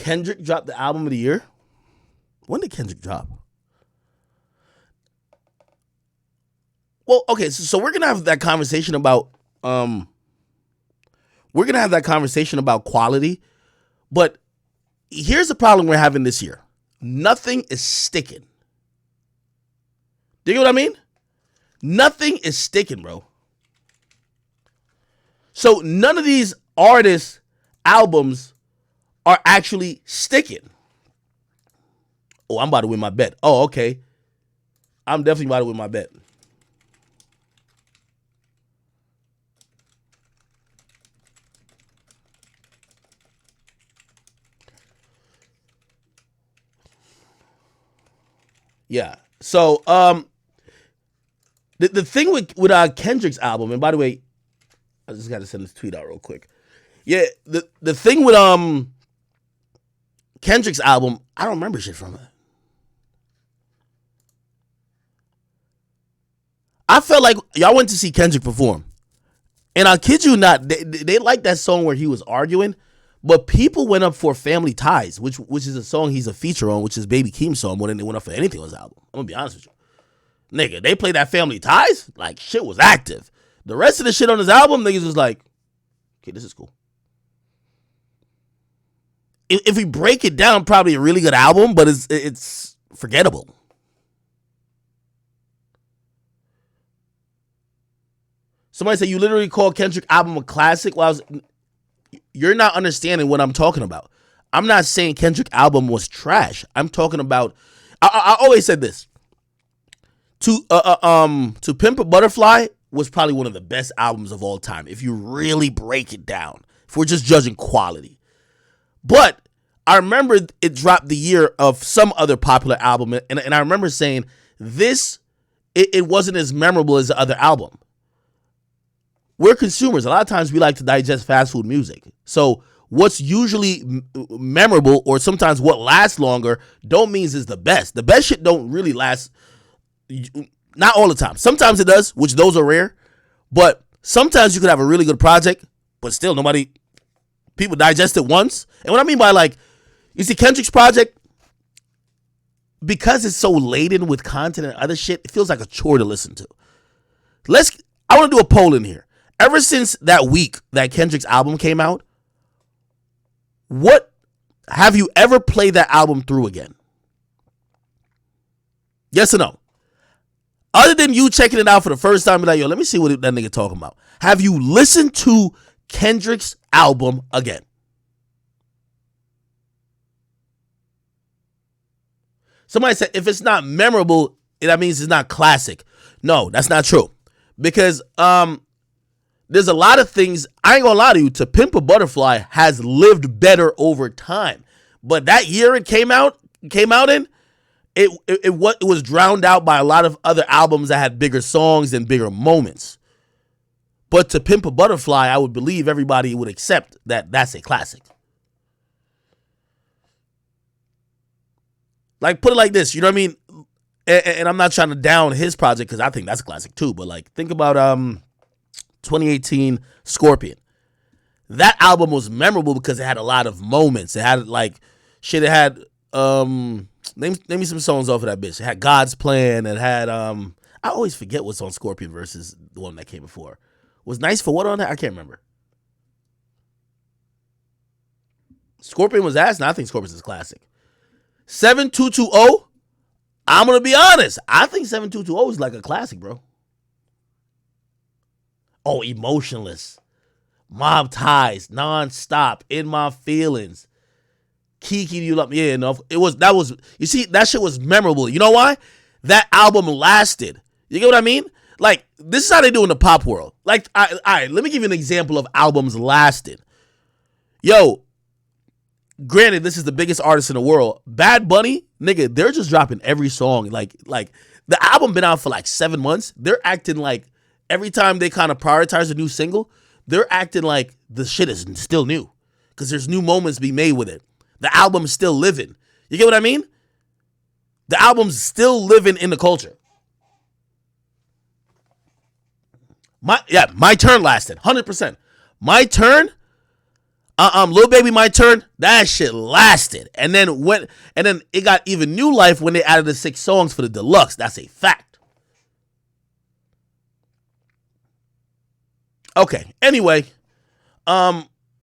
Kendrick dropped the album of the year. When did Kendrick drop? Well, okay, so we're gonna have that conversation about quality, but here's the problem we're having this year. Nothing is sticking. Do you know what I mean? Nothing is sticking, bro. So none of these artists' albums are actually sticking. Oh, I'm about to win my bet. Oh, okay. I'm definitely about to win my bet. Yeah. So, the thing with Kendrick's album, and by the way, I just got to send this tweet out real quick. Yeah, the thing with Kendrick's album, I don't remember shit from it. I felt like y'all went to see Kendrick perform, and I kid you not, they liked that song where he was arguing, but people went up for Family Ties, which is a song he's a feature on, which is Baby Keem's song, more than they went up for anything on his album. I'm gonna be honest with you. Nigga, they played that Family Ties, like shit was active. The rest of the shit on his album, niggas was like, okay, this is cool. If we break it down, probably a really good album, but it's forgettable. Somebody said you literally call Kendrick album a classic. Well, you're not understanding what I'm talking about. I'm not saying Kendrick album was trash. I'm talking about. I always said this. To Pimp a Butterfly was probably one of the best albums of all time if you really break it down. If we're just judging quality, but I remember it dropped the year of some other popular album, and I remember saying this. It wasn't as memorable as the other album. We're consumers. A lot of times we like to digest fast food music. So what's usually memorable or sometimes what lasts longer don't mean is the best. The best shit don't really last. Not all the time. Sometimes it does, which those are rare. But sometimes you could have a really good project, but still people digest it once. And what I mean by like, you see Kendrick's project, because it's so laden with content and other shit, it feels like a chore to listen to. I want to do a poll in here. Ever since that week that Kendrick's album came out, what have you ever played that album through again? Yes or no? Other than you checking it out for the first time and like, yo, let me see what that nigga talking about. Have you listened to Kendrick's album again? Somebody said if it's not memorable, that means it's not classic. No, that's not true. Because there's a lot of things, I ain't gonna lie to you, To Pimp a Butterfly has lived better over time. But that year it came out in, it was drowned out by a lot of other albums that had bigger songs and bigger moments. But To Pimp a Butterfly, I would believe everybody would accept that that's a classic. Like, put it like this, you know what I mean? And I'm not trying to down his project because I think that's a classic too. But like, think about 2018 Scorpion. That album was memorable because it had a lot of moments. It had like shit. It had name me some songs off of that bitch. It had God's Plan. It had I always forget what's on Scorpion versus the one that came before. Was Nice for What on that? I can't remember. Scorpion was ass. Now I think Scorpion's a classic. 7220. I'm gonna be honest. I think 7220 is like a classic, bro. Oh, Emotionless, Mob Ties, Nonstop, In My Feelings, Kiki, You Love Me. Yeah, no, that was. You see, that shit was memorable. You know why? That album lasted. You get what I mean? Like, this is how they do in the pop world. Like, all right, let me give you an example of albums lasted. Yo, granted, this is the biggest artist in the world. Bad Bunny, nigga, they're just dropping every song. Like the album been out for like 7 months. They're acting like every time they kind of prioritize a new single, they're acting like the shit is still new because there's new moments be made with it. The album's still living. You get what I mean? The album's still living in the culture. My Turn lasted 100%. My Turn, Little Baby My Turn, that shit lasted. And then it got even new life when they added the 6 songs for the deluxe. That's a fact. Okay. Anyway,